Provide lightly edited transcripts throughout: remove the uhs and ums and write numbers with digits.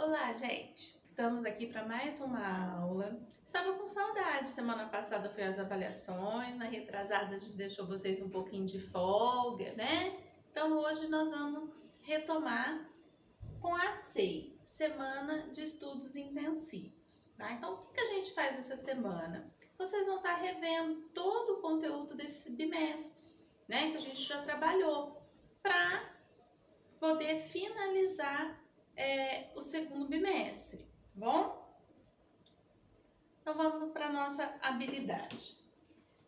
Olá, gente! Estamos aqui para mais uma aula. Estava com saudade, semana passada foi as avaliações, na retrasada a gente deixou vocês um pouquinho de folga, né? Então hoje nós vamos retomar com a SEI, Semana de Estudos Intensivos, tá? Então o que a gente faz essa semana? Vocês vão estar revendo todo o conteúdo desse bimestre, né? Que a gente já trabalhou, para poder finalizar o segundo bimestre, tá bom? Então vamos para a nossa habilidade.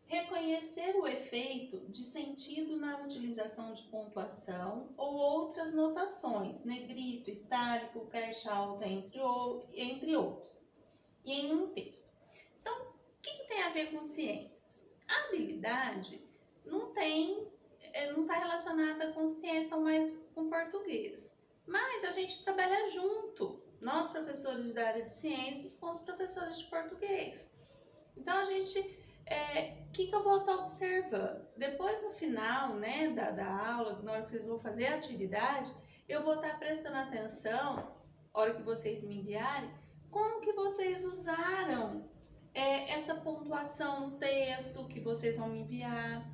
Reconhecer o efeito de sentido na utilização de pontuação ou outras notações, negrito, itálico, caixa alta, entre outros, e em um texto. Então, o que tem a ver com ciências? A habilidade não está relacionada com ciência, mas com português. Mas a gente trabalha junto, nós professores da área de ciências com os professores de português. Então a gente, o que eu vou estar observando? Depois no final, né, da aula, na hora que vocês vão fazer a atividade, eu vou estar prestando atenção, na hora que vocês me enviarem, como que vocês usaram essa pontuação no texto que vocês vão me enviar.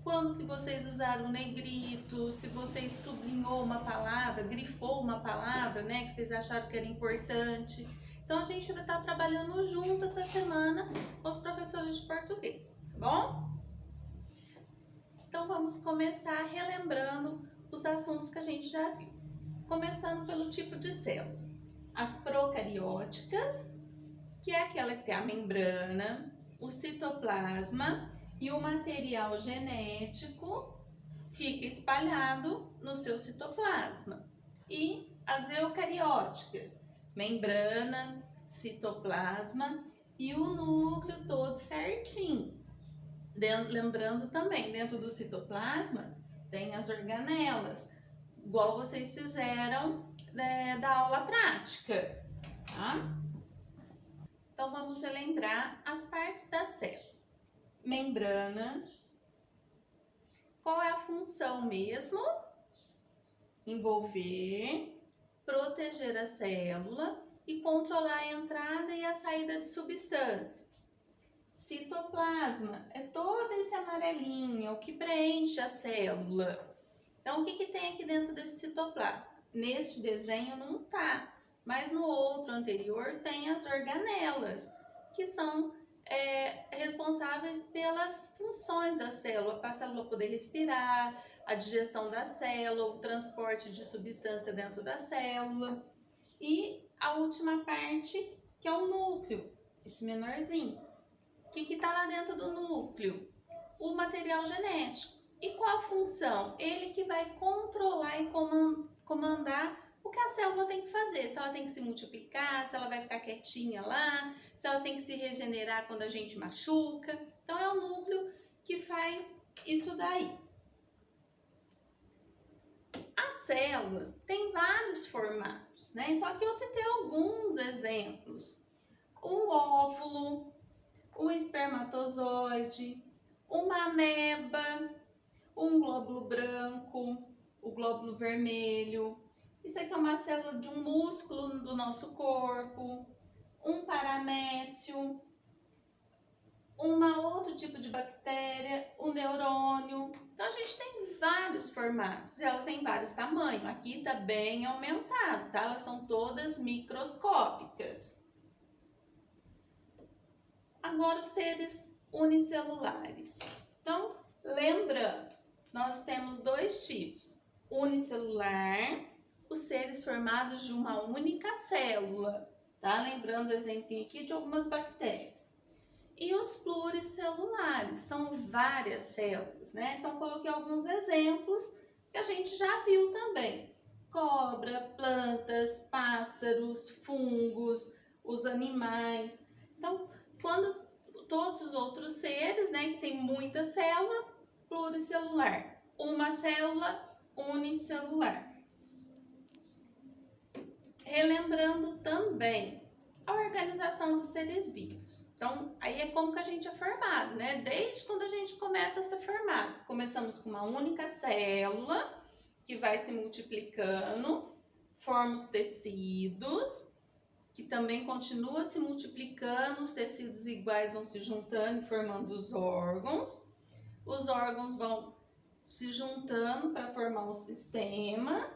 Quando que vocês usaram negrito, se vocês sublinhou uma palavra, grifou uma palavra, né, que vocês acharam que era importante. Então, a gente vai estar trabalhando junto essa semana com os professores de português, tá bom? Então, vamos começar relembrando os assuntos que a gente já viu. Começando pelo tipo de célula. As procarióticas, que é aquela que tem a membrana, o citoplasma, e o material genético fica espalhado no seu citoplasma. E as eucarióticas, membrana, citoplasma e o núcleo todo certinho. Lembrando também, dentro do citoplasma tem as organelas, igual vocês fizeram da aula prática, tá? Então vamos relembrar as partes da célula. Membrana, qual é a função mesmo? Envolver, proteger a célula e controlar a entrada e a saída de substâncias. Citoplasma é todo esse amarelinho, é o que preenche a célula. Então, o que tem aqui dentro desse citoplasma? Neste desenho não tá, mas no outro anterior tem as organelas, que são responsáveis pelas funções da célula, para a célula poder respirar, a digestão da célula, o transporte de substância dentro da célula. E a última parte, que é o núcleo, esse menorzinho. O que está lá dentro do núcleo? O material genético. E qual a função? Ele que vai controlar e comandar o que a célula tem que fazer, se ela tem que se multiplicar, se ela vai ficar quietinha lá, se ela tem que se regenerar quando a gente machuca. Então, é o núcleo que faz isso daí. As células têm vários formatos, né? Então, aqui eu citei alguns exemplos. Um óvulo, um espermatozoide, uma ameba, um glóbulo branco, o glóbulo vermelho. Isso aqui é uma célula de um músculo do nosso corpo, um paramécio, outro tipo de bactéria, o neurônio. Então, a gente tem vários formatos, elas têm vários tamanhos. Aqui está bem aumentado, tá? Elas são todas microscópicas. Agora, os seres unicelulares. Então, lembrando, nós temos dois tipos, unicelular, os seres formados de uma única célula, tá? Lembrando o exemplo aqui de algumas bactérias. E os pluricelulares, são várias células, né? Então, coloquei alguns exemplos que a gente já viu também. Cobra, plantas, pássaros, fungos, os animais. Então, quando todos os outros seres, né, que tem muita célula, pluricelular. Uma célula unicelular. Relembrando também a organização dos seres vivos. Então, aí é como que a gente é formado, né? Desde quando a gente começa a ser formado. Começamos com uma única célula, que vai se multiplicando, forma os tecidos, que também continua se multiplicando, os tecidos iguais vão se juntando e formando os órgãos vão se juntando para formar o sistema,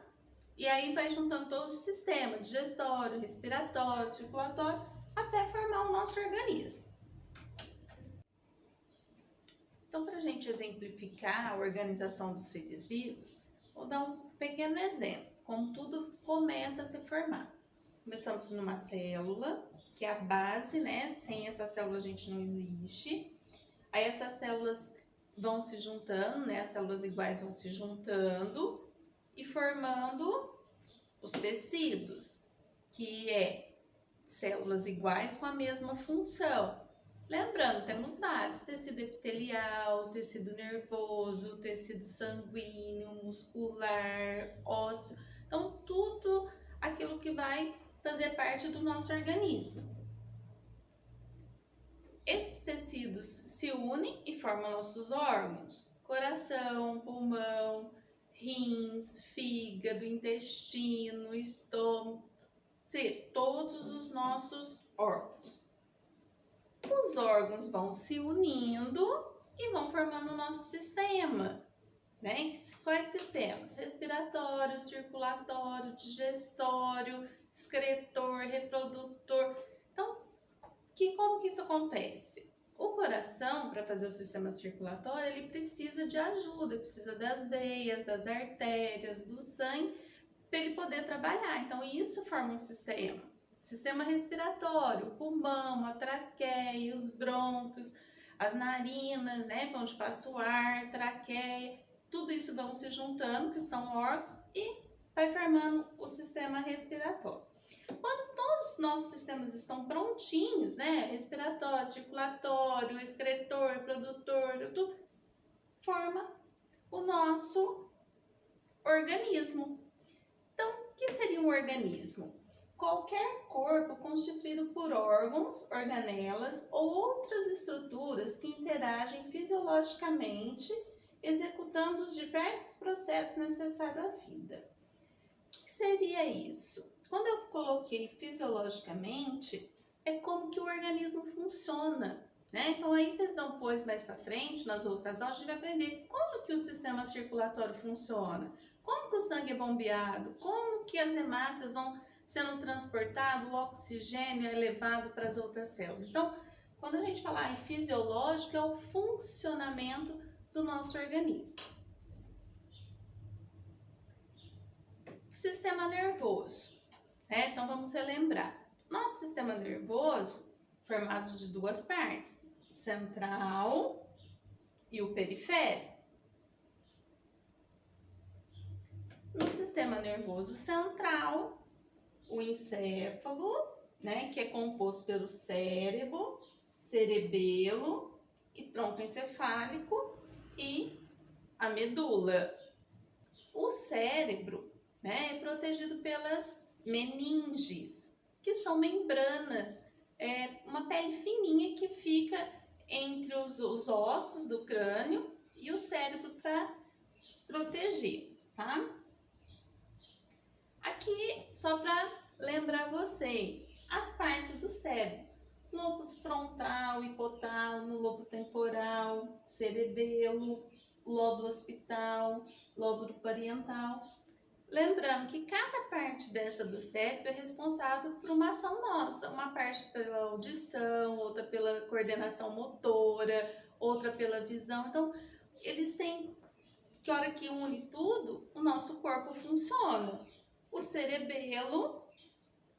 e aí vai juntando todo o sistema digestório, respiratório, circulatório, até formar o nosso organismo. Então, para a gente exemplificar a organização dos seres vivos, vou dar um pequeno exemplo, como tudo começa a se formar. Começamos numa célula, que é a base, né? Sem essa célula a gente não existe. Aí essas células vão se juntando, né? As células iguais vão se juntando e formando os tecidos, que é células iguais com a mesma função. Lembrando, temos vários: tecido epitelial, tecido nervoso, tecido sanguíneo, muscular, ósseo. Então, tudo aquilo que vai fazer parte do nosso organismo. Esses tecidos se unem e formam nossos órgãos: coração, pulmão, rins, fígado, intestino, estômago, todos os nossos órgãos. Os órgãos vão se unindo e vão formando o nosso sistema, né? Quais sistemas? Respiratório, circulatório, digestório, excretor, reprodutor. Então, como que isso acontece? O coração, para fazer o sistema circulatório, ele precisa de ajuda, precisa das veias, das artérias, do sangue, para ele poder trabalhar. Então, isso forma um sistema. Sistema respiratório, o pulmão, a traqueia, os brônquios, as narinas, né, onde passa o ar, traqueia, tudo isso vão se juntando, que são órgãos, e vai formando o sistema respiratório. Quando todos os nossos sistemas estão prontinhos, né, respiratório, circulatório, excretor, reprodutor, tudo, forma o nosso organismo. Então, o que seria um organismo? Qualquer corpo constituído por órgãos, organelas ou outras estruturas que interagem fisiologicamente, executando os diversos processos necessários à vida. O que seria isso? Quando eu coloquei fisiologicamente, é como que o organismo funciona, né? Então aí vocês dão depois mais para frente, nas outras aulas, a gente vai aprender como que o sistema circulatório funciona, como que o sangue é bombeado, como que as hemácias vão sendo transportado, o oxigênio é levado para as outras células. Então, quando a gente falar em fisiológico, é o funcionamento do nosso organismo. Sistema nervoso, né? Então, vamos relembrar. Nosso sistema nervoso, formado de duas partes, o central e o periférico. No sistema nervoso central, o encéfalo, né, que é composto pelo cérebro, cerebelo e tronco encefálico e a medula. O cérebro, né, é protegido pelas meninges, que são membranas, uma pele fininha que fica entre os ossos do crânio e o cérebro para proteger, tá? Aqui, só para lembrar vocês, as partes do cérebro: lóbulo frontal, hipotálamo, lobo temporal, cerebelo, lóbulo occipital, lóbulo parietal. Lembrando que cada parte dessa do cérebro é responsável por uma ação nossa. Uma parte pela audição, outra pela coordenação motora, outra pela visão. Então, eles têm, que hora que une tudo, o nosso corpo funciona. O cerebelo,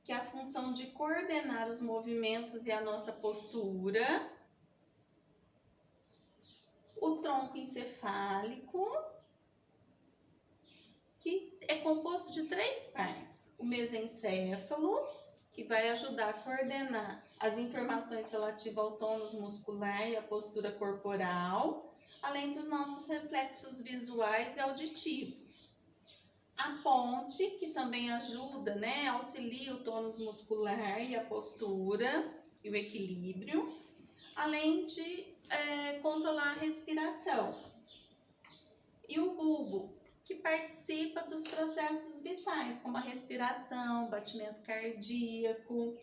que é a função de coordenar os movimentos e a nossa postura. O tronco encefálico, que é composto de três partes: o mesencéfalo, que vai ajudar a coordenar as informações relativas ao tônus muscular e a postura corporal, além dos nossos reflexos visuais e auditivos. A ponte, que também ajuda, né, auxilia o tônus muscular e a postura e o equilíbrio, além de controlar a respiração. E o bulbo, que participa dos processos vitais, como a respiração, batimento cardíaco,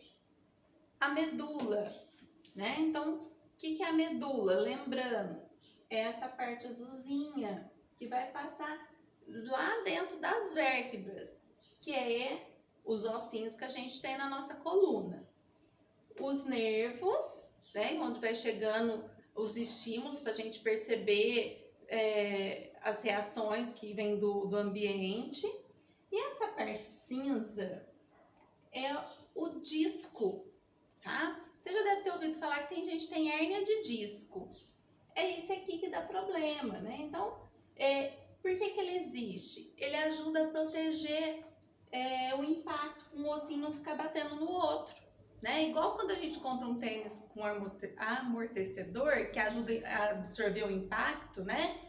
a medula, né? Então, o que é a medula? Lembrando, é essa parte azulzinha que vai passar lá dentro das vértebras, que é os ossinhos que a gente tem na nossa coluna. Os nervos, né? Onde vai chegando os estímulos para a gente perceber as reações que vêm do ambiente. E essa parte cinza é o disco, tá? Você já deve ter ouvido falar que tem gente que tem hérnia de disco. É esse aqui que dá problema, né? Então, por que ele existe? Ele ajuda a proteger o impacto, com o ossinho não ficar batendo no outro, né? Igual quando a gente compra um tênis com amortecedor, que ajuda a absorver o impacto, né?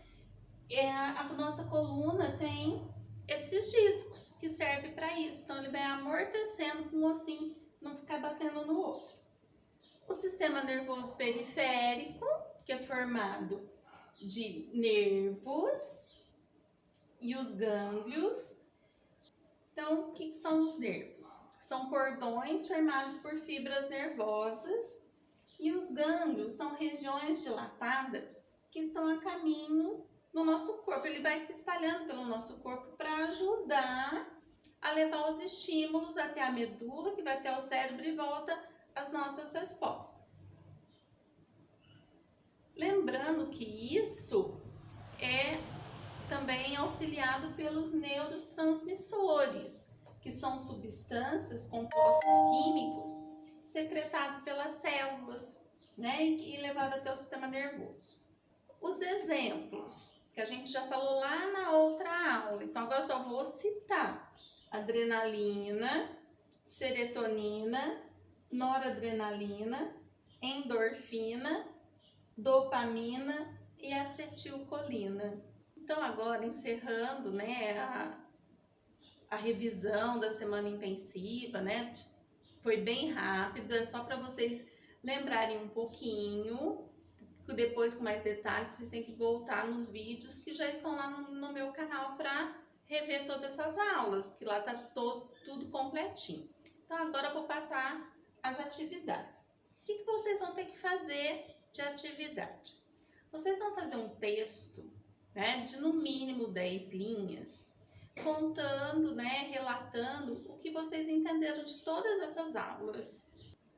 A nossa coluna tem esses discos que servem para isso. Então, ele vai amortecendo com o ossinho não ficar batendo no outro. O sistema nervoso periférico, que é formado de nervos e os gânglios. Então, o que são os nervos? São cordões formados por fibras nervosas, e os gânglios são regiões dilatadas que estão a caminho no nosso corpo. Ele vai se espalhando pelo nosso corpo para ajudar a levar os estímulos até a medula, que vai até o cérebro e volta às nossas respostas. Lembrando que isso é também auxiliado pelos neurotransmissores, que são substâncias, compostos químicos, secretados pelas células, né, e levados até o sistema nervoso. Os exemplos, que a gente já falou lá na outra aula, então agora só vou citar: adrenalina, serotonina, noradrenalina, endorfina, dopamina e acetilcolina. Então agora, encerrando, né, a revisão da semana intensiva, né, foi bem rápido, é só para vocês lembrarem um pouquinho. Depois, com mais detalhes, vocês têm que voltar nos vídeos que já estão lá no meu canal para rever todas essas aulas, que lá tá tudo completinho. Então agora eu vou passar as atividades. O que vocês vão ter que fazer de atividade? Vocês vão fazer um texto, né, de no mínimo 10 linhas, contando, né, relatando o que vocês entenderam de todas essas aulas,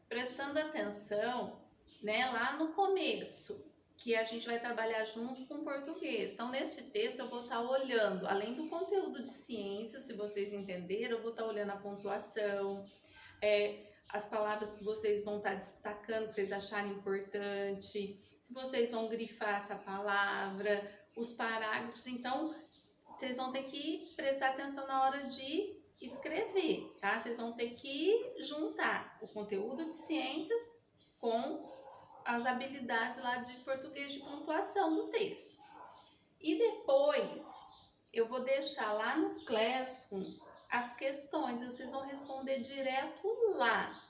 prestando atenção, né, lá no começo, que a gente vai trabalhar junto com o português. Então, neste texto eu vou estar olhando, além do conteúdo de ciências, se vocês entenderam, eu vou estar olhando a pontuação, as palavras que vocês vão estar destacando, que vocês acharem importante, se vocês vão grifar essa palavra, os parágrafos. Então, vocês vão ter que prestar atenção na hora de escrever, tá? Vocês vão ter que juntar o conteúdo de ciências com as habilidades lá de português de pontuação do texto. E depois eu vou deixar lá no Classroom as questões, vocês vão responder direto lá,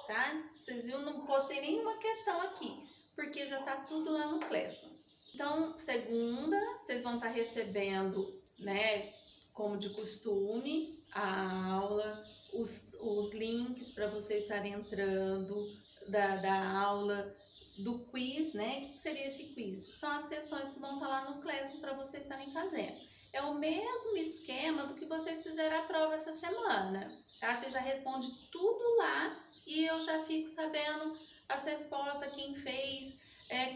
tá? Vocês viram, não postei nenhuma questão aqui, porque já tá tudo lá no Classroom. Então, segunda, vocês vão estar recebendo, né, como de costume, a aula, os links para vocês estarem entrando da aula, do quiz, né? O que seria esse quiz? São as questões que vão estar lá no Classroom para vocês estarem fazendo. É o mesmo esquema do que vocês fizeram a prova essa semana, tá? Você já responde tudo lá e eu já fico sabendo as respostas, quem fez,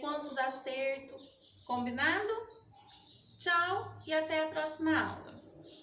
quantos acertos. Combinado? Tchau e até a próxima aula.